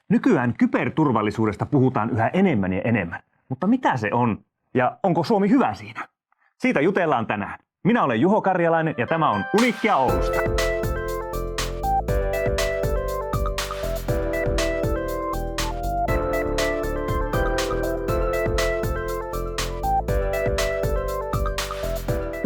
Nykyään kyberturvallisuudesta puhutaan yhä enemmän ja enemmän. Mutta mitä se on? Ja onko Suomi hyvä siinä? Siitä jutellaan tänään. Minä olen Juho Karjalainen ja tämä on Uniikkia Oulusta.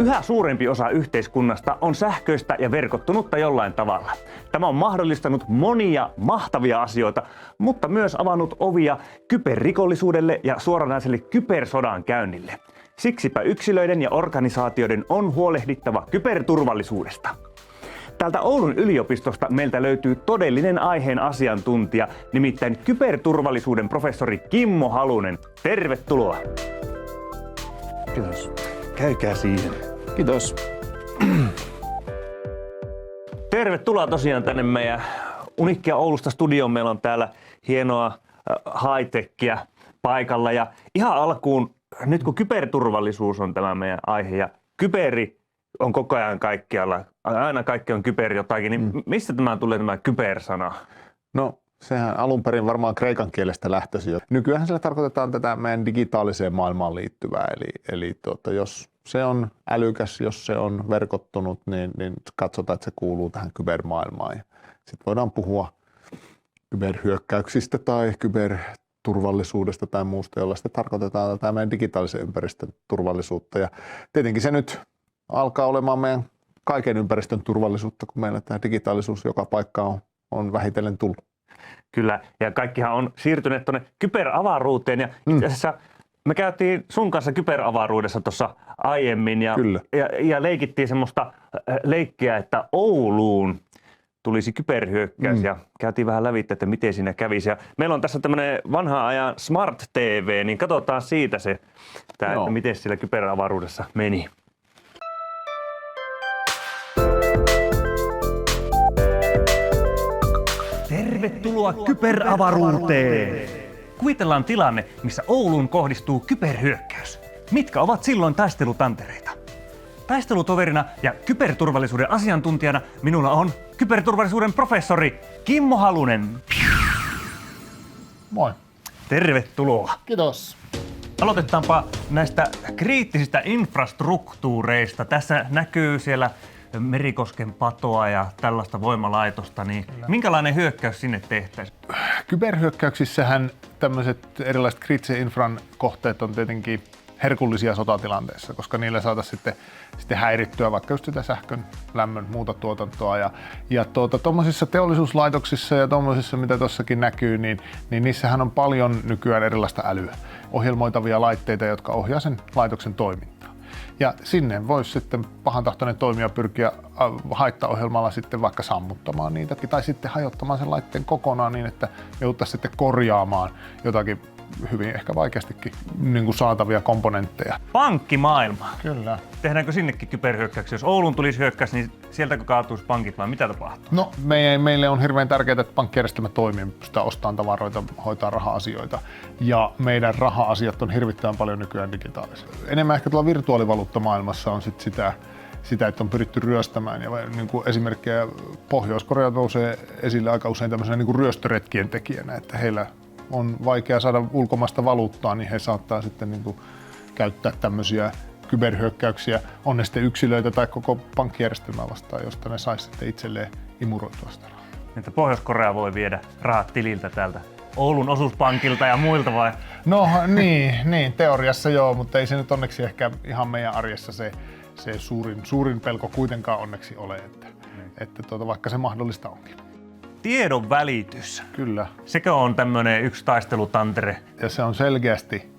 Yhä suurempi osa yhteiskunnasta on sähköistä ja verkottunutta jollain tavalla. Tämä on mahdollistanut monia mahtavia asioita, mutta myös avannut ovia kyberrikollisuudelle ja suoranaiselle kybersodan käynnille. Siksipä yksilöiden ja organisaatioiden on huolehdittava kyberturvallisuudesta. Täältä Oulun yliopistosta meiltä löytyy todellinen aiheen asiantuntija, nimittäin kyberturvallisuuden professori Kimmo Halunen. Tervetuloa! Kiitos. Käykää siihen. Kiitos. Tervetuloa tosiaan tänne meidän Uniikkia Oulusta studioon. Meillä on täällä hienoa high-techia paikalla. Ja ihan alkuun, nyt kun kyberturvallisuus on tämä meidän aihe ja kyberi on koko ajan kaikkialla, aina kaikki on kyber jotakin, niin mistä tämä kybersana? No sehän alun perin varmaan kreikan kielestä lähtöisin. Nykyään sillä tarkoitetaan tätä meidän digitaaliseen maailmaan liittyvää. Eli jos se on älykäs, jos se on verkottunut, niin katsotaan, että se kuuluu tähän kybermaailmaan. Sitten voidaan puhua kyberhyökkäyksistä tai kyberturvallisuudesta tai muusta, jolla sitten tarkoitetaan tätä meidän digitaalisen ympäristön turvallisuutta. Ja tietenkin se nyt alkaa olemaan meidän kaiken ympäristön turvallisuutta, kun meillä tämä digitaalisuus joka paikka on vähitellen tullut. Kyllä, ja kaikkihan on siirtyneet tuonne kyberavaruuteen ja itse asiassa me käytiin sun kanssa kyberavaruudessa tuossa aiemmin ja leikittiin semmoista leikkiä, että Ouluun tulisi kyberhyökkäys ja käytiin vähän lävitse, että miten siinä kävisi. Ja meillä on tässä tämmöinen vanhan ajan Smart TV, niin katsotaan siitä se, että miten siellä kyberavaruudessa meni. Tervetuloa kyberavaruuteen! Kuvitellaan tilanne, missä Ouluun kohdistuu kyberhyökkäys. Mitkä ovat silloin taistelutantereita? Taistelutoverina ja kyberturvallisuuden asiantuntijana minulla on kyberturvallisuuden professori Kimmo Halunen. Moi. Tervetuloa. Kiitos. Aloitetaanpa näistä kriittisistä infrastruktuureista. Tässä näkyy siellä Merikosken patoa ja tällaista voimalaitosta, niin minkälainen hyökkäys sinne tehtäisiin? Kyberhyökkäyksissähän tämmöiset erilaiset kriittisen infran kohteet on tietenkin herkullisia sotatilanteessa, koska niillä saataisiin sitten häirittyä vaikka just sitä sähkön, lämmön, muuta tuotantoa. Ja tuommoisissa teollisuuslaitoksissa ja tuommoisissa, mitä tuossakin näkyy, niin niissähän on paljon nykyään erilaista älyä, ohjelmoitavia laitteita, jotka ohjaa sen laitoksen toimintaa. Ja sinne voisi sitten pahantahtoinen toimija pyrkiä haittaohjelmalla sitten vaikka sammuttamaan niitä tai sitten hajottamaan sen laitteen kokonaan niin, että jouduttaisiin sitten korjaamaan jotakin hyvin ehkä vaikeastikin niin kuin saatavia komponentteja. Pankkimaailma. Kyllä. Tehdäänkö sinnekin kyberhyökkäyksiä? Jos Ouluun tulisi hyökkäys, niin sieltäkö kaatuisi pankit vai mitä tapahtuu? No meille on hirveän tärkeää, että pankkijärjestelmä toimii, pystytään ostamaan tavaroita, hoitaa raha-asioita. Ja meidän raha-asiat on hirvittävän paljon nykyään digitaalisia. Enemmän ehkä tuolla virtuaalivaluuttamaailmassa on sit sitä, että on pyritty ryöstämään. Ja niin kuin esimerkkejä Pohjois-Korea nousee esille aika usein tämmöisenä niin kuin ryöstöretkien tekijänä, että heillä on vaikea saada ulkomaista valuuttaa, niin he saattaa sitten niin kuin käyttää tämmöisiä kyberhyökkäyksiä, on ne sitten yksilöitä tai koko pankkijärjestelmää vastaan, josta ne saisi sitten itselleen imuroitua sitä rahaa. Että Pohjois-Korea voi viedä rahat tililtä täältä Oulun osuuspankilta ja muilta vai? No niin, teoriassa joo, mutta ei se nyt onneksi ehkä ihan meidän arjessa se suurin pelko kuitenkaan onneksi ole, että vaikka se mahdollista onkin. Tiedon välitys. Kyllä. Sekö on tämmöinen yksi taistelutantere? Ja se on selkeästi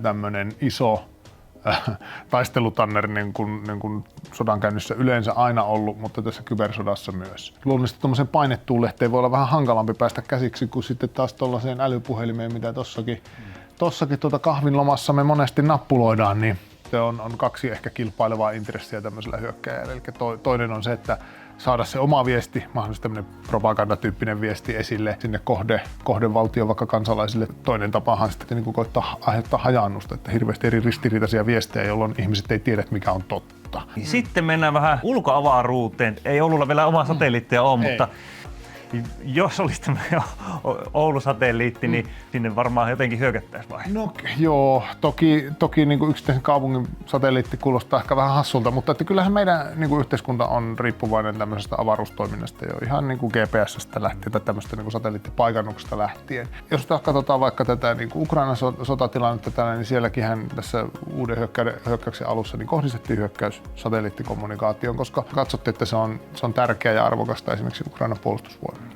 tämmöinen iso taistelutanner niin kuin sodankäynnissä yleensä aina ollut, mutta tässä kybersodassa myös. Luonnollisesti tuommoisen painettuun lehteen voi olla vähän hankalampi päästä käsiksi kuin sitten taas tuollaiseen älypuhelimeen, mitä tossakin kahvinlomassa me monesti nappuloidaan, niin se on kaksi ehkä kilpailevaa intressiä tämmöisellä hyökkääjällä. Eli toinen on se, että saada se oma viesti, mahdollisesti tämmöinen propagandatyyppinen viesti esille sinne kohdevaltion vaikka kansalaisille. Toinen tapahan sitten niin koittaa aiheuttaa hajaannusta, että hirveästi eri ristiriitaisia viestejä, jolloin ihmiset ei tiedä, mikä on totta. Sitten mennään vähän ulkoavaruuteen. Ei Oululla vielä omaa satelliittia ole, mutta jos olisi tämmöinen Oulu-satelliitti, niin sinne varmaan jotenkin hyökättäisiin vai? No joo, toki niin kuin yksittäisen kaupungin satelliitti kuulostaa ehkä vähän hassulta, mutta että kyllähän meidän niin kuin yhteiskunta on riippuvainen tämmöisestä avaruustoiminnasta jo ihan niin kuin GPS:stä lähtien tai tämmöistä niin kuin satelliittipaikannuksesta lähtien. Jos katsotaan vaikka tätä niin kuin Ukrainan sotatilannetta, niin sielläkinhän tässä uuden hyökkäyksen alussa niin kohdistettiin hyökkäys satelliittikommunikaatioon, koska katsottiin, että se on tärkeää ja arvokasta esimerkiksi Ukrainan puolustusvoimille.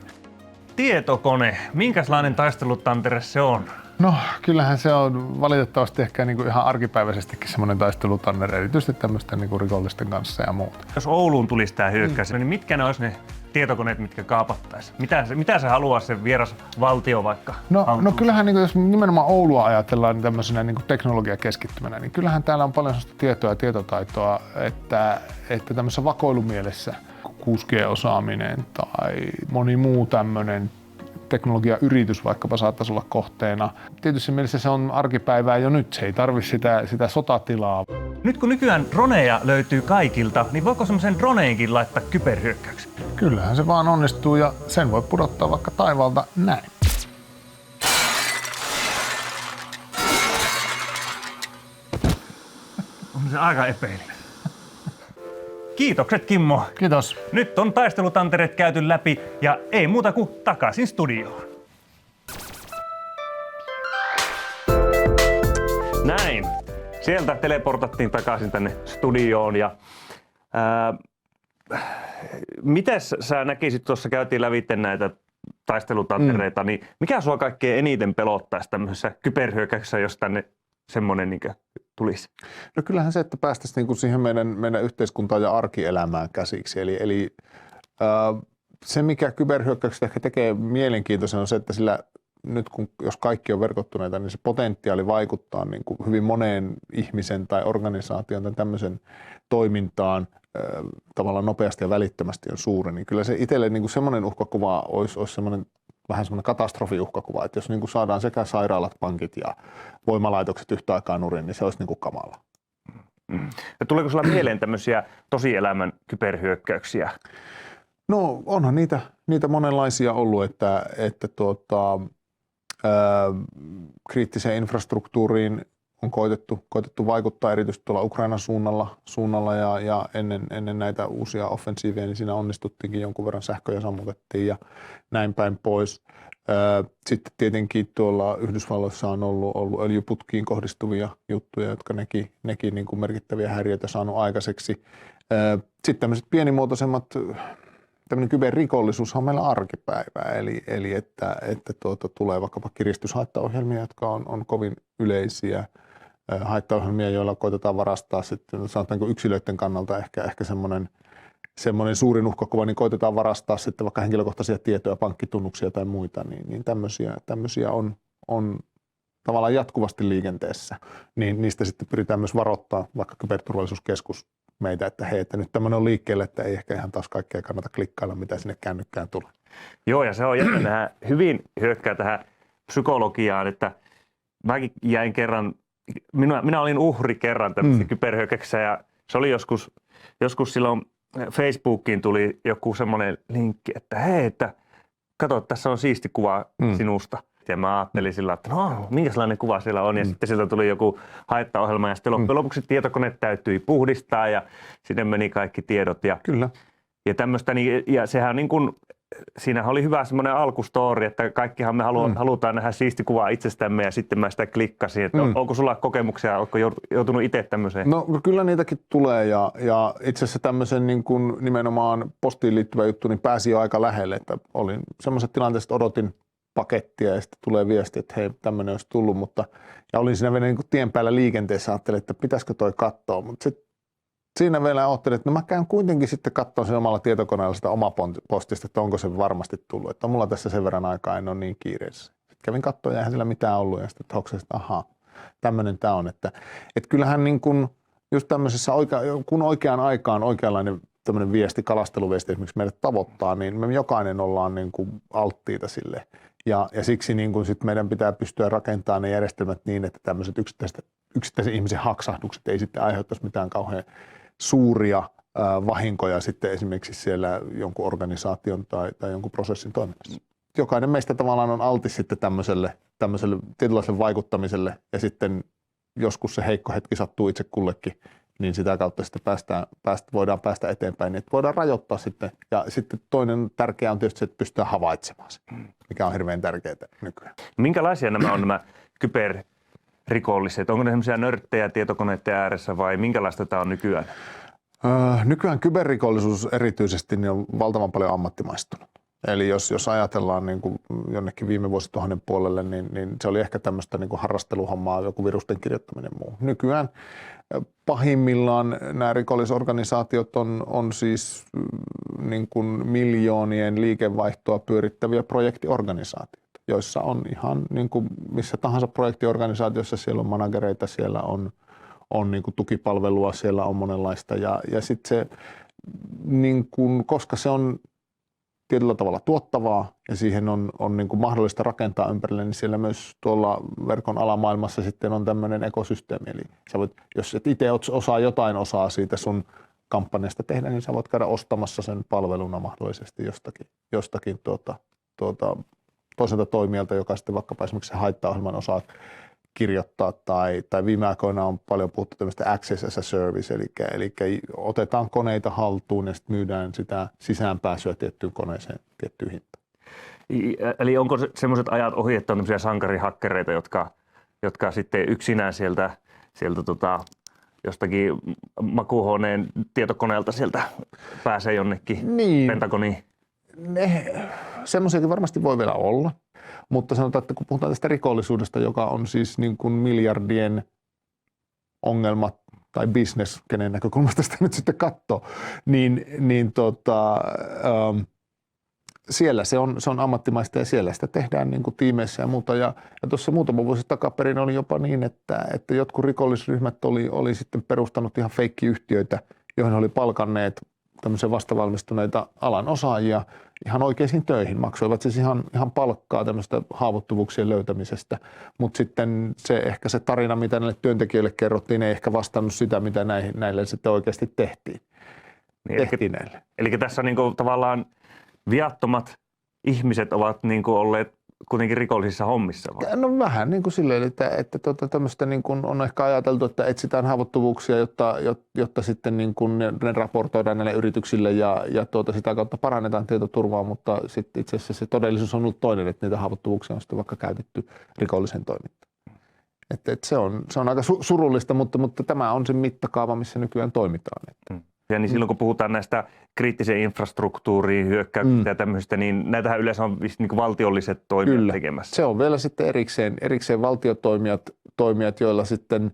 Tietokone, minkälainen taistelutantere se on? No kyllähän se on valitettavasti ehkä niin kuin ihan arkipäiväisestikin semmoinen taistelutanner, erityisesti tämmöisten niin kuin rikollisten kanssa ja muuta. Jos Ouluun tulisi tämä hyökkäys, niin mitkä ne olisi ne tietokoneet, mitkä kaapattaisiin? Mitä se haluaa se vieras valtio vaikka? No kyllähän niin kuin, jos nimenomaan Oulua ajatellaan niin tämmöisenä niin kuin teknologiakeskittymänä, niin kyllähän täällä on paljon sellaista tietoa ja tietotaitoa, että tämmöisessä vakoilumielessä 6G-osaaminen tai moni muu tämmöinen teknologiayritys vaikkapa saattaisi olla kohteena. Tietysti mielessä se on arkipäivää jo nyt, se ei tarvitse sitä sotatilaa. Nyt kun nykyään droneja löytyy kaikilta, niin voiko semmoisen droneinkin laittaa kyberhyökkäyksen? Kyllähän se vaan onnistuu ja sen voi pudottaa vaikka taivaalta näin. On se aika epeilinen. Kiitokset Kimmo. Kiitos. Nyt on taistelutantereet käyty läpi ja ei muuta kuin takaisin studioon. Näin. Sieltä teleportattiin takaisin tänne studioon ja mites sä näkisit, tuossa käytiin lävitse näitä taistelutantereita, niin mikä sua kaikkein eniten pelottaisi tämmöisessä kyberhyökkäyksessä, jos tänne semmoinen niin tulisi? No kyllähän se, että päästäisiin niinku siihen meidän yhteiskuntaan ja arkielämään käsiksi. Eli se, mikä kyberhyökkäyksestä ehkä tekee mielenkiintoisen, on se, että sillä nyt jos kaikki on verkottuneita, niin se potentiaali vaikuttaa niin kuin hyvin moneen ihmisen tai organisaation tai tämmöisen toimintaan tavallaan nopeasti ja välittömästi on suuri. Niin kyllä se itselle niin kuin semmoinen uhkakuva olisi semmoinen vähän semmoinen katastrofiuhkakuva, että jos niin kuin saadaan sekä sairaalat, pankit ja voimalaitokset yhtä aikaa nurin, niin se olisi niin kuin kamala. Ja tuleeko sulla mieleen tämmöisiä tosielämän kyberhyökkäyksiä? No onhan niitä monenlaisia ollut, että kriittiseen infrastruktuuriin on koetettu vaikuttaa erityisesti tuolla Ukrainan suunnalla ja ennen näitä uusia offensiiveja, niin siinä onnistuttiinkin jonkun verran, sähköjä sammutettiin ja näin päin pois. Sitten tietenkin tuolla Yhdysvalloissa on ollut öljyputkiin kohdistuvia juttuja, jotka nekin niin kuin merkittäviä häiriöitä saanut aikaiseksi. Sitten tämmöiset pienimuotoisemmat, tämmöinen kyberrikollisuus on meillä arkipäivää, eli että tulee vaikkapa kiristyshaittaohjelmia, jotka on kovin yleisiä, haittaohjelmia, joilla koitetaan varastaa sitten, sanotaanko yksilöiden kannalta ehkä semmoinen suurin uhkakuva, niin koitetaan varastaa sitten vaikka henkilökohtaisia tietoja, pankkitunnuksia tai muita, niin tämmöisiä on tavallaan jatkuvasti liikenteessä. Niin niistä sitten pyritään myös varoittaa vaikka Kyberturvallisuuskeskus meitä, että hei, että nyt tämmöinen on liikkeelle, että ei ehkä ihan taas kaikkea kannata klikkailla, mitä sinne kännykkään tulee. Joo, ja se on jännä, nämä hyvin hyökkää tähän psykologiaan, että mäkin jäin kerran, minä olin uhri kerran tämmöisessä kyberhyökkäyksessä ja se oli joskus silloin Facebookiin tuli joku semmoinen linkki, että hei, että kato, tässä on siisti kuva sinusta. Ja mä ajattelin sillä, että no, minkälainen kuva siellä on. Ja sitten sieltä tuli joku haittaohjelma ja sitten loppujen lopuksi tietokone täytyi puhdistaa ja sinne meni kaikki tiedot. Ja, Kyllä. Ja tämmöistä, ja sehän niin kuin, siinähän oli hyvä semmoinen alkustoori, että kaikkihan me halutaan nähdä siisti kuvaa itsestämme ja sitten mä sitä klikkasin. Että onko sulla kokemuksia, oletko joutunut itse tämmöiseen? No kyllä niitäkin tulee ja itse asiassa tämmöisen niin kuin nimenomaan postiin liittyvä juttu niin pääsi jo aika lähelle, että olin semmoisessa tilanteessa, että odotin pakettia ja sitten tulee viesti, että hei, tämmöinen olisi tullut, ja olin siinä vielä niin kuin tien päällä liikenteessä, ajattelin, että pitäisikö toi katsoa, mutta sitten siinä vielä ajattelin, että no mä käyn kuitenkin sitten katsomaan sen omalla tietokoneella sitä omapostista, että onko se varmasti tullut, että on mulla tässä sen verran aikaa, en ole niin kiireessä. Sitten kävin katsomaan ja eihän sillä mitään ollut ja sitten hoksasin, että ahaa, tämmöinen tämä on, että kyllähän niin kuin just tämmöisessä, kun oikeaan aikaan oikeanlainen tämmöinen viesti, kalasteluviesti esimerkiksi meidät tavoittaa, niin me jokainen ollaan niin kuin alttiita sille. Ja siksi niin kuin sit meidän pitää pystyä rakentamaan ne järjestelmät niin, että tämmöiset yksittäisen ihmisen haksahdukset ei sitten aiheuttaisi mitään kauhean suuria vahinkoja sitten esimerkiksi siellä jonkun organisaation tai jonkun prosessin toiminnassa. Jokainen meistä tavallaan on altis sitten tämmöiselle tietynlaiselle vaikuttamiselle ja sitten joskus se heikko hetki sattuu itse kullekin, niin sitä kautta sitten voidaan päästä eteenpäin, että voidaan rajoittaa sitten. Ja sitten toinen tärkeä on tietysti se, että pystytään havaitsemaan se, mikä on hirveän tärkeää nykyään. Minkälaisia nämä on nämä kyberrikolliset? Onko ne sellaisia nörttejä tietokoneiden ääressä vai minkälaista tämä on nykyään? Nykyään kyberrikollisuus erityisesti niin on valtavan paljon ammattimaistunut. Eli jos ajatellaan niin kuin jonnekin viime vuosituhannen puolelle, niin se oli ehkä tämmöistä niin kuin harrasteluhommaa, joku virusten kirjoittaminen ja muu. Nykyään pahimmillaan nämä rikollisorganisaatiot on siis niin kuin miljoonien liikevaihtoa pyörittäviä projektiorganisaatioita, joissa on ihan niin kuin missä tahansa projektiorganisaatiossa siellä on managereita, siellä on niin kuin tukipalvelua, siellä on monenlaista ja sitten se, niin kuin, koska se on tietyllä tavalla tuottavaa ja siihen on niin kuin mahdollista rakentaa ympärille, niin siellä myös tuolla verkon alamaailmassa sitten on tämmöinen ekosysteemi. Eli sä voit, jos et itse osaa jotain osaa siitä sun kampanjasta tehdä, niin sä voit käydä ostamassa sen palveluna mahdollisesti jostakin toiselta toimijalta, joka sitten vaikkapa esimerkiksi se haittaohjelman osaa kirjoittaa tai viime aikoina on paljon puhuttu tämmöistä access as a service, eli otetaan koneita haltuun ja sitten myydään sitä sisäänpääsyä tiettyyn koneeseen tiettyyn hintaan. Eli onko semmoiset ajat ohi, että on tämmöisiä sankarihakkereita, jotka sitten yksinään sieltä jostakin makuuhuoneen tietokoneelta sieltä pääsee jonnekin Pentagoniin? Semmoisiakin varmasti voi vielä olla. Mutta sanotaan, että kun puhutaan tästä rikollisuudesta, joka on siis niin kuin miljardien ongelma tai business, kenen näkökulmasta sitä nyt sitten katsoo, siellä se on ammattimaista ja siellä sitä tehdään niin kuin tiimeissä ja muuta. Ja tuossa muutama vuosi takaperin oli jopa niin, että jotkut rikollisryhmät oli sitten perustanut ihan feikkiyhtiöitä, joihin oli palkanneet tämmöisiä vastavalmistuneita alan osaajia ihan oikeisiin töihin. Maksoivat siis ihan palkkaa tämmöistä haavoittuvuuksien löytämisestä, mutta sitten se tarina, mitä näille työntekijöille kerrottiin, ei ehkä vastannut sitä, mitä näille sitten oikeasti tehtiin. Eli tässä niin kuin tavallaan viattomat ihmiset ovat niin kuin olleet kuitenkin rikollisissa hommissa vai? No vähän niin kuin silleen, että tämmöistä niin kuin on ehkä ajateltu, että etsitään haavoittuvuuksia, jotta sitten niin kuin ne raportoidaan näille yrityksille ja sitä kautta parannetaan tietoturvaa, mutta sitten itse asiassa se todellisuus on ollut toinen, että niitä haavoittuvuuksia on sitten vaikka käytetty rikollisen toimintaan. Että se on aika surullista, mutta tämä on se mittakaava, missä nykyään toimitaan. Ja niin silloin kun puhutaan näistä kriittiseen infrastruktuuriin hyökkäyksistä ja tämmöisistä, niin näitähän yleensä on niin kuin valtiolliset toimijat tekemässä. Se on vielä sitten erikseen valtiotoimijat, joilla sitten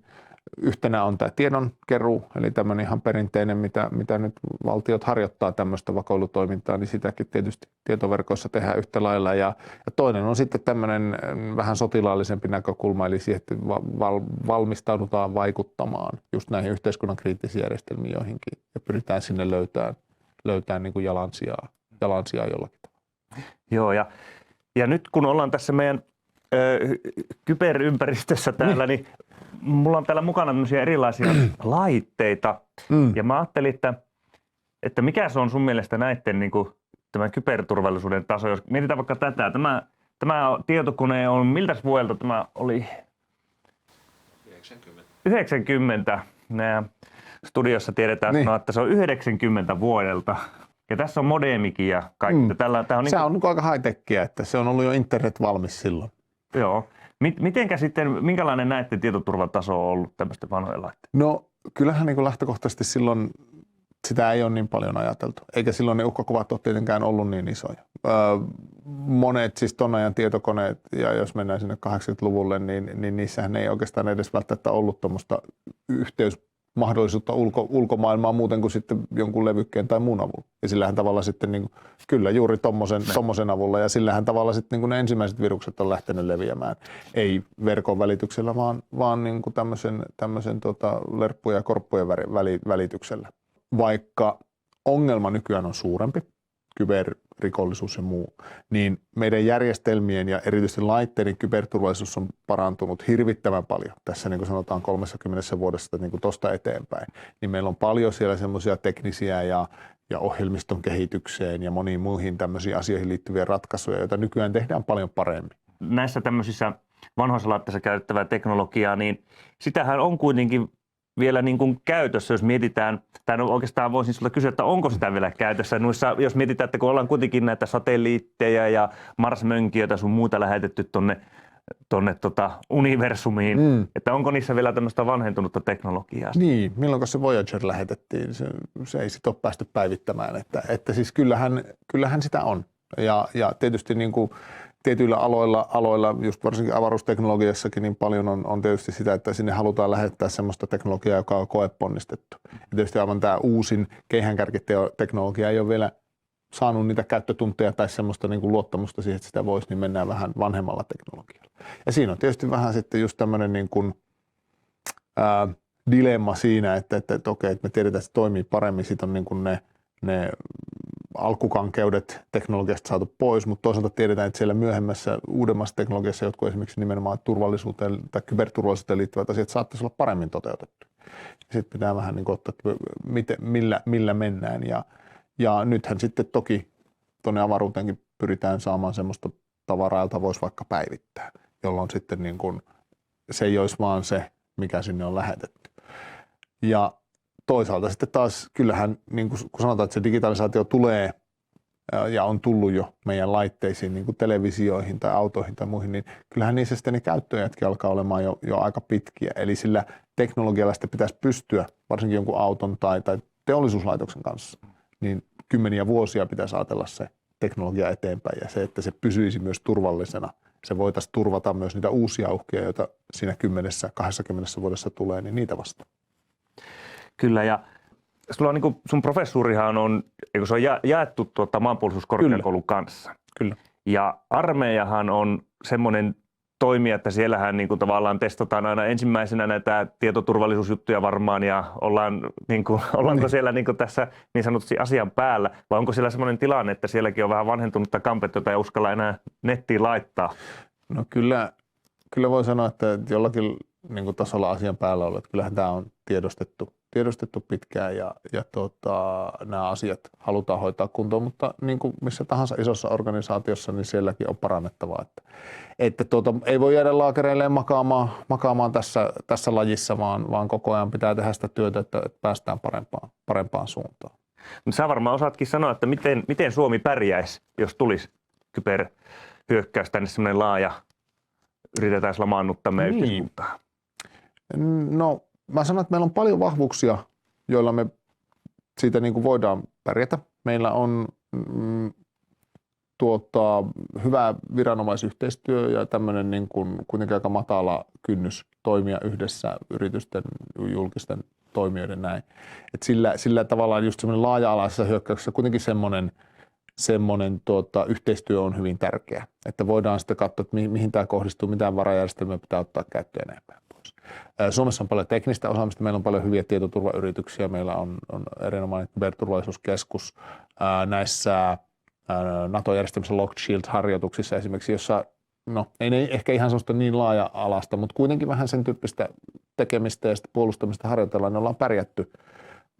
yhtenä on tämä tiedonkeruu, eli tämmöinen ihan perinteinen, mitä nyt valtiot harjoittaa tämmöistä vakoilutoimintaa, niin sitäkin tietysti tietoverkoissa tehdään yhtä lailla. Ja toinen on sitten tämmöinen vähän sotilaallisempi näkökulma, eli siihen, että valmistaudutaan vaikuttamaan just näihin yhteiskunnan kriittisiin järjestelmiin joihinkin ja pyritään sinne löytämään niin kuin jalansijaa jollakin tavalla. Joo, ja nyt kun ollaan tässä meidän kyberympäristössä täällä, niin mulla on täällä mukana tämmöisiä erilaisia laitteita. Ja mä ajattelin, että mikä se on sun mielestä näiden niin kuin, tämän kyberturvallisuuden taso. Jos mietitään vaikka tätä. Tämä tietokone on, miltäs vuodelta tämä oli? 90. Studiossa tiedetään, että se on 90 vuodelta. Ja tässä on modemikin ja kaikki. Se on niin aika high-techia, että se on ollut jo internet valmis silloin. Joo. Minkälainen näiden tietoturvataso on ollut tämmöisten vanhojen laitteiden? No kyllähän niin kuin lähtökohtaisesti silloin sitä ei ole niin paljon ajateltu, eikä silloin ne uhkakuvat ole tietenkään ollut niin isoja. Monet siis ton ajan tietokoneet, ja jos mennään sinne 80-luvulle, niin niissähän ei oikeastaan edes välttämättä ollut tuommoista yhteysmahdollisuutta ulkomaailmaan muuten kuin sitten jonkun levykkeen tai muun avulla. Ja sillähän tavalla sitten niin kuin, kyllä juuri tommosen avulla, ja sillähän tavalla sitten niin kuin ne ensimmäiset virukset on lähtenyt leviämään. Ei verkon välityksellä, vaan niin kuin tämmöisen lerppujen ja korppujen välityksellä. Vaikka ongelma nykyään on suurempi, kyberrikollisuus ja muu, niin meidän järjestelmien ja erityisesti laitteiden kyberturvallisuus on parantunut hirvittävän paljon tässä, niin kuin sanotaan 30 vuodessa niin kuin tuosta eteenpäin. Niin meillä on paljon siellä semmoisia teknisiä ja ohjelmiston kehitykseen ja moniin muihin tämmöisiin asioihin liittyviä ratkaisuja, joita nykyään tehdään paljon paremmin. Näissä tämmöisissä vanhoissa laitteissa käytettävää teknologiaa, niin sitähän on kuitenkin vielä niin kuin käytössä, jos mietitään, tai no oikeastaan voisin sinulle kysyä, että onko sitä vielä käytössä. Noissa, jos mietitään, että kun ollaan kuitenkin näitä satelliitteja ja Mars-mönkijöitä sun muuta lähetetty tuonne universumiin, että onko niissä vielä tämmöistä vanhentunutta teknologiaa? Niin, milloin se Voyager lähetettiin, se ei sitten ole päästy päivittämään, että siis kyllähän sitä on. Ja tietysti niin kuin tietyillä aloilla, just varsinkin avaruusteknologiassakin, niin paljon on tietysti sitä, että sinne halutaan lähettää semmoista teknologiaa, joka on koeponnistettu. Ja tietysti aivan tämä uusin keihäänkärkiteknologia ei ole vielä saanut niitä käyttötunteja tai semmoista niin kuin luottamusta siihen, että sitä voisi, niin mennään vähän vanhemmalla teknologialla. Ja siinä on tietysti vähän sitten just tämmöinen niin kuin, dilemma siinä, että okei, että me tiedetään, että se toimii paremmin, siitä on niin kuin ne alkukankeudet teknologiasta saatu pois, mutta toisaalta tiedetään, että siellä myöhemmässä uudemmassa teknologiassa jotkut esimerkiksi nimenomaan turvallisuuteen tai kyberturvallisuuteen liittyvät asiat saattaisi olla paremmin toteutettu. Sitten pitää vähän niin kuin ottaa, että millä mennään. Ja nythän sitten toki tuonne avaruuteenkin pyritään saamaan semmoista tavaraa, jota voisi vaikka päivittää, jolloin sitten niin kuin se ei olisi vaan se, mikä sinne on lähetetty. Ja toisaalta sitten taas kyllähän, niin kuin kun sanotaan, että se digitalisaatio tulee ja on tullut jo meidän laitteisiin, niin kuin televisioihin tai autoihin tai muihin, niin kyllähän niissä sitten ne käyttöjätkin alkaa olemaan jo aika pitkiä. Eli sillä teknologialla sitten pitäisi pystyä, varsinkin jonkun auton tai teollisuuslaitoksen kanssa, niin kymmeniä vuosia pitäisi ajatella se teknologia eteenpäin ja se, että se pysyisi myös turvallisena. Se voitaisiin turvata myös niitä uusia uhkia, joita siinä 10-20 vuodessa tulee, niin niitä vastaan. Kyllä, ja sulla on niin kuin, sun professuurihan on, eikö se on jaettu maanpuolustuskorkeakoulun kanssa. Kyllä. Ja armeijahan on semmoinen toimija, että siellähän niin kuin, tavallaan testataan aina ensimmäisenä näitä tietoturvallisuusjuttuja varmaan, ja ollaanko siellä niin kuin, tässä niin sanotusti asian päällä, vai onko siellä semmoinen tilanne, että sielläkin on vähän vanhentunutta kampetta, jota ei uskalla enää nettiin laittaa? No kyllä voi sanoa, että jollakin niin kuin tasolla asian päällä on, että kyllähän tämä on tiedostettu pitkään ja nämä asiat halutaan hoitaa kuntoon, mutta niin kuin missä tahansa isossa organisaatiossa, niin sielläkin on parannettavaa. Että ei voi jäädä laakereilleen makaamaan tässä lajissa, vaan koko ajan pitää tehdä sitä työtä, että päästään parempaan suuntaan. No, sä varmaan osaatkin sanoa, että miten Suomi pärjäisi, jos tulisi kyberhyökkäys tänne semmoinen laaja, yritetään lamaannuttaa meidän yhteiskuntaa? No, mä sanon, että meillä on paljon vahvuuksia, joilla me siitä niin kuin voidaan pärjätä. Meillä on hyvä viranomaisyhteistyö ja tämmöinen niin kuin kuitenkin aika matala kynnys toimia yhdessä yritysten, julkisten toimijoiden näin. Et sillä tavallaan just semmoinen laaja-alaisessa hyökkäyksessä kuitenkin semmoinen yhteistyö on hyvin tärkeä. Että voidaan sitten katsoa, että mihin tämä kohdistuu, mitä varajärjestelmiä pitää ottaa käyttöön ja näin päin pois. Suomessa on paljon teknistä osaamista, meillä on paljon hyviä tietoturvayrityksiä, meillä on erinomainen kyberturvallisuuskeskus näissä NATO-järjestelmissä Locked Shield-harjoituksissa esimerkiksi, jossa ei ehkä ihan sellaista niin laaja-alasta, mutta kuitenkin vähän sen tyyppistä tekemistä ja puolustamista harjoitellaan, niin ollaan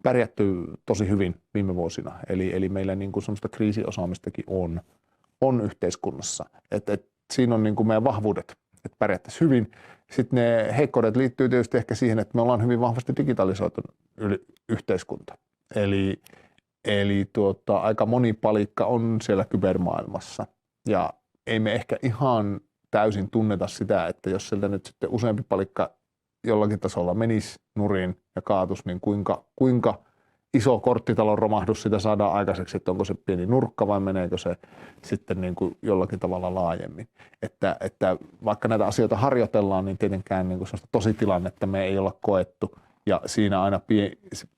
pärjätty tosi hyvin viime vuosina. Eli meillä niin kuin sellaista kriisiosaamistakin on yhteiskunnassa. Siinä on niin kuin meidän vahvuudet, että pärjättäisiin hyvin. Sitten ne heikkoudet liittyy tietysti ehkä siihen, että me ollaan hyvin vahvasti digitalisoitu yhteiskunta. Eli aika moni palikka on siellä kybermaailmassa. Ja ei me ehkä ihan täysin tunneta sitä, että jos sieltä nyt sitten useampi palikka jollakin tasolla menisi nurin ja kaatus, niin kuinka iso korttitalon romahdus sitä saadaan aikaiseksi, että onko se pieni nurkka vai meneekö se sitten niin kuin jollakin tavalla laajemmin. Että vaikka näitä asioita harjoitellaan, niin tietenkään niin kuin sellaista tositilannetta me ei olla koettu. Ja siinä aina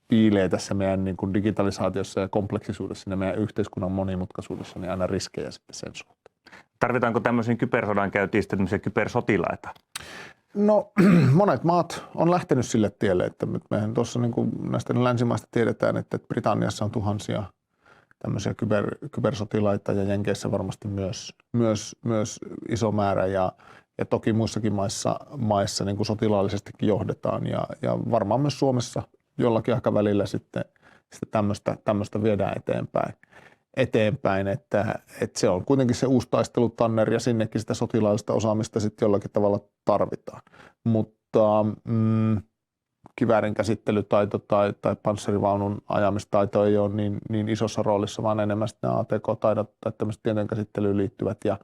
piilee tässä meidän niin kuin digitalisaatiossa ja kompleksisuudessa ja meidän yhteiskunnan monimutkaisuudessa niin aina riskejä sitten sen suhteen. Tarvitaanko tämmöisiin kybersodan käyntiin sitten tämmöisiä kybersotilaita? No monet maat on lähtenyt sille tielle, että mehän tuossa niin kuin näistä länsimaista tiedetään, että Britanniassa on tämmöisiä kybersotilaita ja Jenkeissä varmasti myös iso määrä ja toki muissakin maissa niin kuin sotilaallisestikin johdetaan ja varmaan myös Suomessa jollakin aikavälillä sitten tämmöistä viedään eteenpäin, että se on kuitenkin se uusi taistelutanner ja sinnekin sitä sotilaallista osaamista sitten jollakin tavalla tarvitaan. Mutta kiväärin käsittelytaito tai panssarivaunun ajamistaito ei ole niin isossa roolissa, vaan enemmän sitten nämä ATK-taidot tai tämmöiset tietojen käsittelyyn liittyvät ja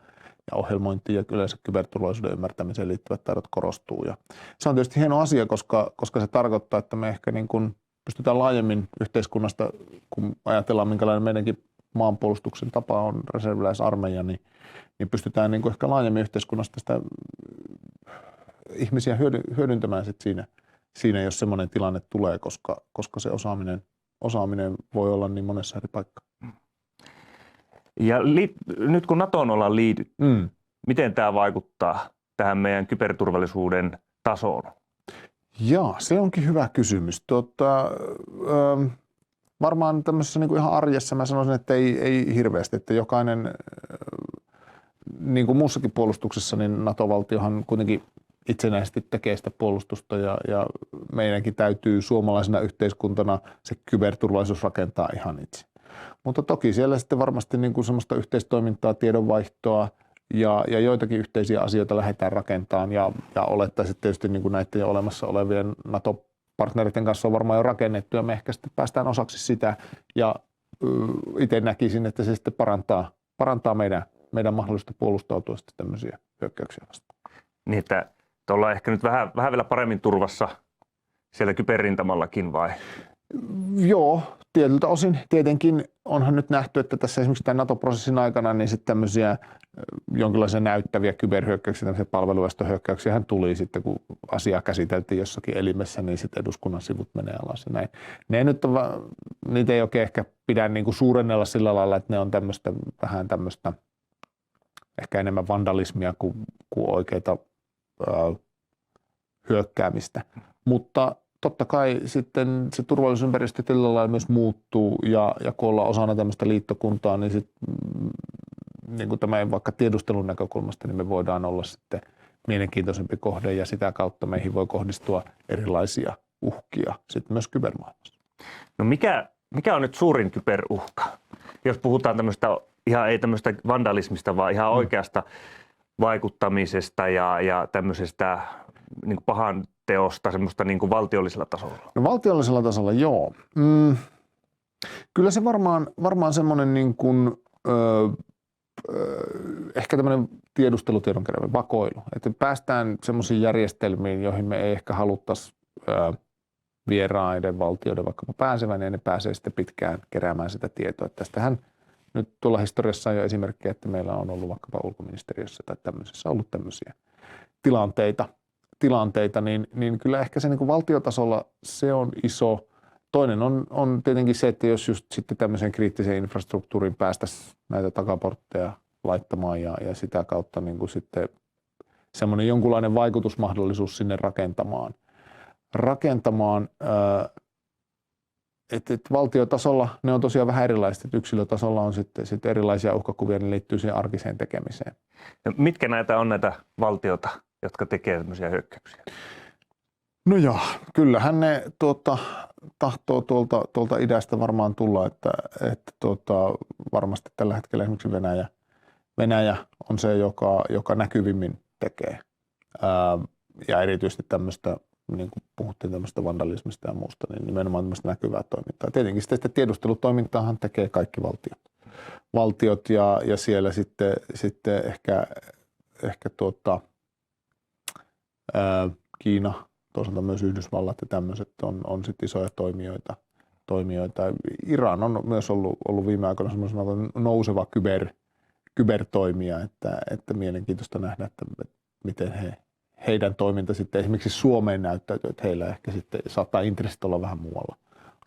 ohjelmointiin ja yleensä kyberturvallisuuden ymmärtämiseen liittyvät taidot korostuu. Ja se on tietysti hieno asia, koska se tarkoittaa, että me ehkä niin kuin pystytään laajemmin yhteiskunnasta, kun ajatellaan minkälainen meidänkin maanpuolustuksen tapa on reserviläisarmeija, niin pystytään niin kuin ehkä laajemmin yhteiskunnasta sitä ihmisiä hyödyntämään sit siinä, jos semmoinen tilanne tulee, koska se osaaminen voi olla niin monessa eri paikkaa. Ja nyt kun NATOon ollaan liitytty, miten tämä vaikuttaa tähän meidän kyberturvallisuuden tasoon? Joo, se onkin hyvä kysymys. Varmaan tämmöisessä niin kuin ihan arjessa mä sanoisin, että ei hirveästi, että jokainen, niin kuin muussakin puolustuksessa, niin NATO-valtiohan kuitenkin itsenäisesti tekee sitä puolustusta ja meidänkin täytyy suomalaisena yhteiskuntana se kyberturvallisuus rakentaa ihan itse. Mutta toki siellä sitten varmasti niin kuin semmoista yhteistoimintaa, tiedonvaihtoa ja joitakin yhteisiä asioita lähdetään rakentamaan ja olettaisiin tietysti niin kuin näiden jo olemassa olevien NATO-partnereiden kanssa on varmaan jo rakennettu ja me ehkä sitten päästään osaksi sitä ja itse näkisin, että se sitten parantaa meidän mahdollisuutta puolustautua sitten tämmöisiä hyökkäyksiä vastaan. Niin, että ollaan ehkä nyt vähän vielä paremmin turvassa siellä kyberrintamallakin vai? Joo, tietyltä osin tietenkin onhan nyt nähty, että tässä esimerkiksi tämän NATO-prosessin aikana niin sitten tämmöisiä jonkinlaisia näyttäviä kyberhyökkäyksiä, tämmöisiä palveluestohyökkäyksiä tuli sitten, kun asiaa käsiteltiin jossakin elimessä, niin sitten eduskunnan sivut menee alas ja näin. Niitä ei oikein ehkä pidä niin kuin suurennella sillä lailla, että ne on vähän tämmöistä ehkä enemmän vandalismia kuin oikeita hyökkäämistä, mutta totta kai sitten se turvallisuusympäristö tällä lailla myös muuttuu ja kun ollaan osana tämmöistä liittokuntaa, niin sitten niin kuin tämä vaikka tiedustelun näkökulmasta, niin me voidaan olla sitten mielenkiintoisempi kohde ja sitä kautta meihin voi kohdistua erilaisia uhkia sitten myös kybermaailmassa. No mikä on nyt suurin kyberuhka? Jos puhutaan ihan ei tämmöistä vandalismista, vaan ihan oikeasta vaikuttamisesta ja tämmöisestä niin kuin pahan teosta semmoista niin kuin valtiollisella tasolla? No valtiollisella tasolla joo. Kyllä se varmaan semmoinen niin kuin, ehkä tämmöinen tiedustelutiedon kerääminen, vakoilu. Että päästään semmoisiin järjestelmiin, joihin me ei ehkä haluttaisi vieraiden valtioiden vaikkapa pääsevän, ja ne pääsee sitten pitkään keräämään sitä tietoa. Että tästähän nyt tuolla historiassa on jo esimerkkejä, että meillä on ollut vaikkapa ulkoministeriössä tai tämmöisessä ollut tämmöisiä tilanteita, niin kyllä ehkä se niin kuin valtiotasolla se on iso. Toinen on tietenkin se, että jos just sitten tämmöiseen kriittiseen infrastruktuuriin päästäisiin näitä takaportteja laittamaan ja sitä kautta niin kuin sitten semmoinen jonkunlainen vaikutusmahdollisuus sinne rakentamaan. Että valtiotasolla ne on tosiaan vähän erilaiset, että yksilötasolla on sitten erilaisia uhkakuvia, ne liittyy siihen arkiseen tekemiseen. Ja mitkä näitä on näitä valtioita, jotka tekee tämmöisiä hyökkäyksiä? No joo, kyllähän ne tahtoo tuolta idästä varmaan tulla, että varmasti tällä hetkellä esimerkiksi Venäjä on se, joka näkyvimmin tekee. Ja erityisesti tämmöistä, niin kuin puhuttiin tämmöistä vandalismista ja muusta, niin nimenomaan tämmöistä näkyvää toimintaa. Tietenkin sitä tiedustelutoimintaahan tekee kaikki valtiot ja siellä sitten ehkä Kiina, toisaalta myös Yhdysvallat ja tämmöiset on sitten isoja toimijoita. Iran on myös ollut viime aikoina semmoisena nouseva kybertoimija, että mielenkiintoista nähdä, että miten heidän toiminta sitten esimerkiksi Suomeen näyttäytyy, että heillä ehkä sitten saattaa intressit olla vähän muualla,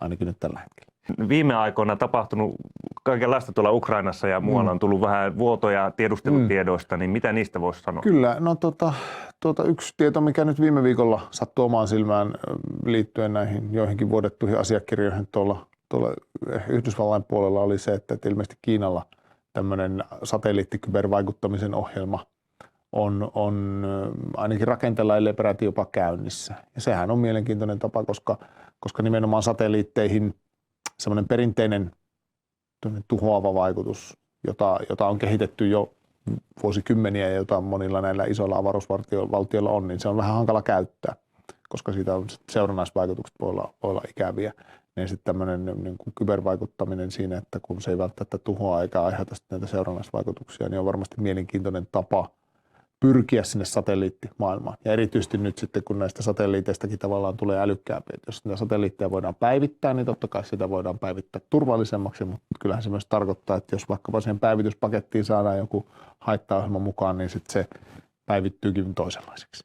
ainakin nyt tällä hetkellä. Viime aikoina tapahtunut kaikenlaista tuolla Ukrainassa ja muualla on tullut vähän vuotoja tiedustelutiedoista, niin mitä niistä voisi sanoa? Kyllä, no yksi tieto, mikä nyt viime viikolla sattui omaan silmään liittyen näihin joihinkin vuodettuihin asiakirjoihin tuolla tuolla Yhdysvallain puolella oli se, että ilmeisesti Kiinalla tämmöinen satelliittikybervaikuttamisen ohjelma on ainakin rakenteella ellei peräti jopa käynnissä. Ja sehän on mielenkiintoinen tapa, koska nimenomaan satelliitteihin semmoinen perinteinen tuhoava vaikutus, jota on kehitetty jo vuosikymmeniä ja jota monilla näillä isoilla avaruusvaltioilla on, niin se on vähän hankala käyttää, koska siitä on seurannaisvaikutukset voi olla ikäviä. Niin sitten tämmöinen niin kuin kybervaikuttaminen siinä, että kun se ei välttämättä tuhoa eikä aiheuta näitä seurannaisvaikutuksia, niin on varmasti mielenkiintoinen tapa pyrkiä sinne satelliittimaailmaan. Ja erityisesti nyt sitten, kun näistä satelliiteistakin tavallaan tulee älykkäämpiä. Jos niitä satelliitteja voidaan päivittää, niin totta kai sitä voidaan päivittää turvallisemmaksi, mutta kyllähän se myös tarkoittaa, että jos vaikkapa siihen päivityspakettiin saadaan joku haittaohjelma mukaan, niin sitten se päivittyykin toisenlaiseksi.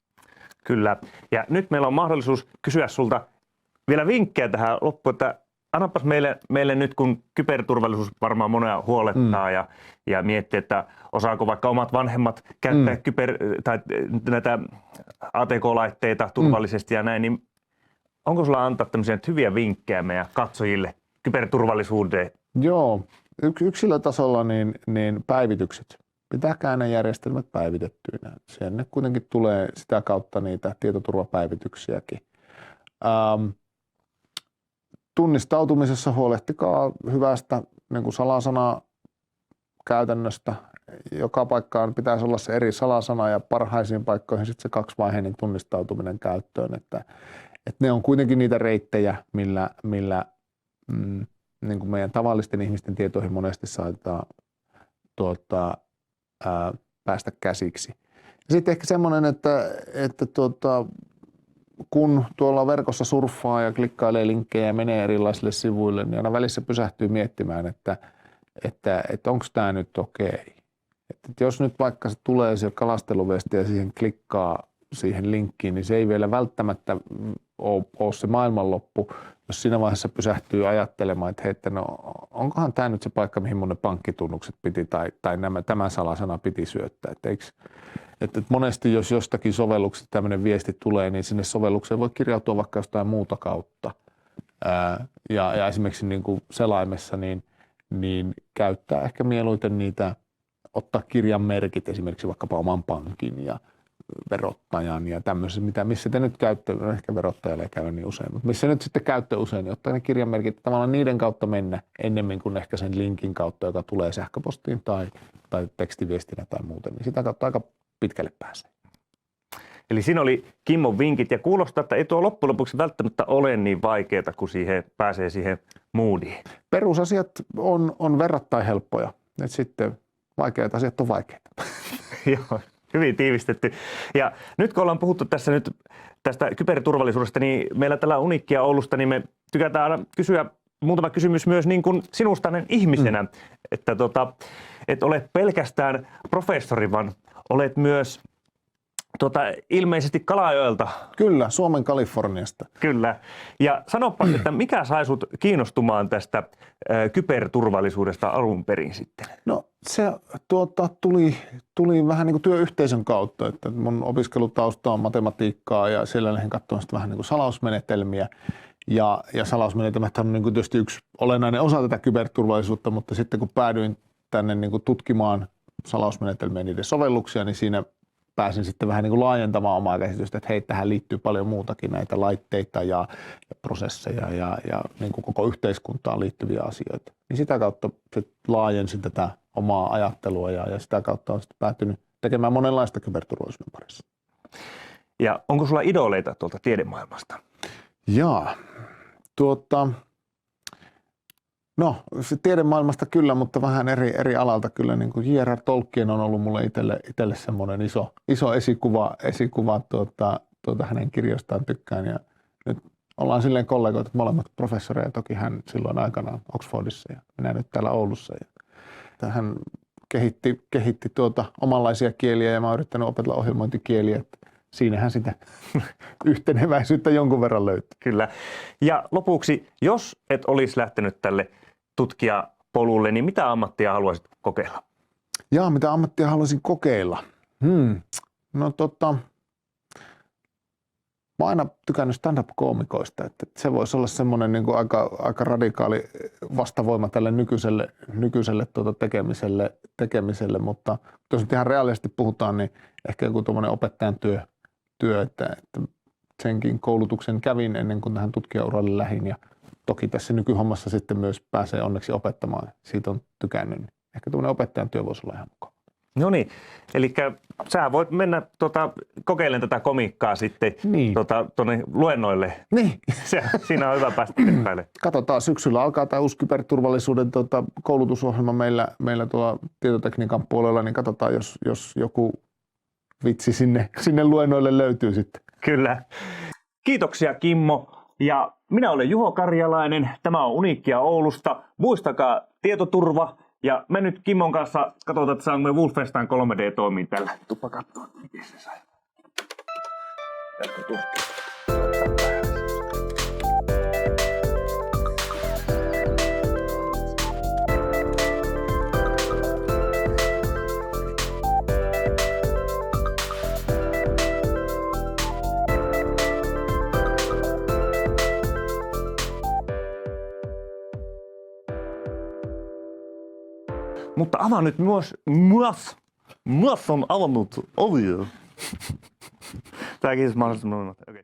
Kyllä. Ja nyt meillä on mahdollisuus kysyä sulta vielä vinkkejä tähän loppuun, että annapas meille nyt, kun kyberturvallisuus varmaan monia huolettaa ja miettii, että osaako vaikka omat vanhemmat käyttää tai näitä ATK-laitteita turvallisesti ja näin, niin onko sulla antaa tämmöisiä hyviä vinkkejä meidän katsojille kyberturvallisuuteen? Joo, yksilötasolla niin päivitykset. Pitäkää ne järjestelmät päivitettyinä. Sinne kuitenkin tulee sitä kautta niitä tietoturvapäivityksiäkin. Tunnistautumisessa huolehtikaa hyvästä niin kuin salasanakäytännöstä. Joka paikkaan pitäisi olla se eri salasana ja parhaisiin paikkoihin sitten se kaksivaiheinen tunnistautuminen käyttöön. Että ne on kuitenkin niitä reittejä, millä niin kuin meidän tavallisten ihmisten tietoihin monesti saattaa päästä käsiksi. Ja sitten ehkä semmoinen, että kun tuolla verkossa surffaa ja klikkailee linkkejä ja menee erilaisille sivuille, niin aina välissä pysähtyy miettimään, että onko tämä nyt okei. Että jos nyt vaikka se tulee se kalasteluvesti ja siihen klikkaa siihen linkkiin, niin se ei vielä välttämättä ole se maailmanloppu, jos siinä vaiheessa pysähtyy ajattelemaan, että hei, että no, onkohan tämä nyt se paikka, mihin mun ne pankkitunnukset piti tai tämä salasana piti syöttää. Että monesti jos jostakin sovelluksesta tämmöinen viesti tulee, niin sinne sovellukseen voi kirjautua vaikka jostain muuta kautta. Ja esimerkiksi niin kuin selaimessa niin käyttää ehkä mieluiten niitä, ottaa kirjanmerkit esimerkiksi vaikkapa oman pankin ja verottajan ja tämmöisen, missä te nyt käytte, ehkä verottajalle ei käy niin usein, mutta missä nyt sitten käytte usein, niin ottaa ne kirjanmerkit tavallaan niiden kautta mennä ennemmin kuin ehkä sen linkin kautta, joka tulee sähköpostiin tai tekstiviestinä tai muuten, niin sitä kautta aika pitkälle pääsee. Eli siinä oli Kimmon vinkit ja kuulostaa, että ei tuo loppujen lopuksi välttämättä ole niin vaikeaa, kun pääsee siihen moodiin. Perusasiat on verrattain helppoja, että sitten vaikeat asiat on vaikeita. Joo, hyvin tiivistetty. Ja nyt kun ollaan puhuttu tässä nyt tästä kyberturvallisuudesta, niin meillä tällä Uniikkia Oulusta, niin me tykätään aina kysyä muutama kysymys myös niin kuin sinusta ihmisenä, että et ole pelkästään professori, vaan olet myös ilmeisesti Kalajoelta. Kyllä, Suomen Kaliforniasta. Kyllä. Ja sanopa, että mikä sai sut kiinnostumaan tästä kyberturvallisuudesta alun perin sitten? No se tuli vähän niin kuin työyhteisön kautta, että mun opiskelutausta on matematiikkaa ja siellä lähdin katsomaan sitten vähän niin kuin salausmenetelmiä. Ja salausmenetelmät on niin kuin tietysti yksi olennainen osa tätä kyberturvallisuutta, mutta sitten kun päädyin tänne niin kuin tutkimaan salausmenetelmiä ja niiden sovelluksia, niin siinä pääsin sitten vähän niin kuin laajentamaan omaa käsitystä, että hei, tähän liittyy paljon muutakin näitä laitteita ja prosesseja ja niin kuin koko yhteiskuntaan liittyviä asioita. Niin sitä kautta sitten laajensin tätä omaa ajattelua ja sitä kautta olen sitten päätynyt tekemään monenlaista kyberturvallisuuden parissa. Ja onko sulla idoleita tuolta tiedemaailmasta? Jaa, no se tiedemaailmasta kyllä, mutta vähän eri alalta kyllä. Niin kuin J.R.R. Tolkien on ollut mulle itselle semmoinen iso esikuva hänen kirjoistaan tykkään. Ja nyt ollaan silleen kollegoita, molemmat professoreja, toki hän silloin aikanaan Oxfordissa ja minä nyt täällä Oulussa. Ja hän kehitti omanlaisia kieliä ja mä oon yrittänyt opetella ohjelmointikieliä. Siinähän sitä yhteneväisyyttä jonkun verran löytyy. Kyllä. Ja lopuksi, jos et olisi lähtenyt tälle tutkijapolulle, niin mitä ammattia haluaisit kokeilla? Mitä ammattia haluaisin kokeilla? No Mä oon aina tykännyt stand-up-koomikoista, että se voisi olla semmoinen niin kuin aika radikaali vastavoima tälle nykyiselle tekemiselle, mutta jos nyt ihan reaalisesti puhutaan, niin ehkä joku tuommoinen opettajan työ että senkin koulutuksen kävin ennen kuin tähän tutkijauralle lähdin ja toki tässä nykyhommassa sitten myös pääsee onneksi opettamaan. Siitä on tykännyt. Ehkä tuommoinen opettajan työ voisi olla ihan mukava. No niin, eli sä voit mennä kokeilemaan tätä komiikkaa sitten Niin. tuonne luennoille. Niin. Siinä on hyvä päästä tehtailemaan. Katsotaan, syksyllä alkaa tämä uusi kyberturvallisuuden koulutusohjelma meillä tuolla tietotekniikan puolella, niin katsotaan, jos joku vitsi sinne luennoille löytyy sitten. Kyllä. Kiitoksia Kimmo. Ja minä olen Juho Karjalainen. Tämä on Uniikkia Oulusta. Muistakaa tietoturva. Ja me nyt Kimmon kanssa katsotaan, että saanko me Wolfenstein 3D toimii tällä. Tuppa katsoa, miten se sai. Mutta avaa nyt myös on avannut ovia. Tämäkin siis mahdollisimman. Okay.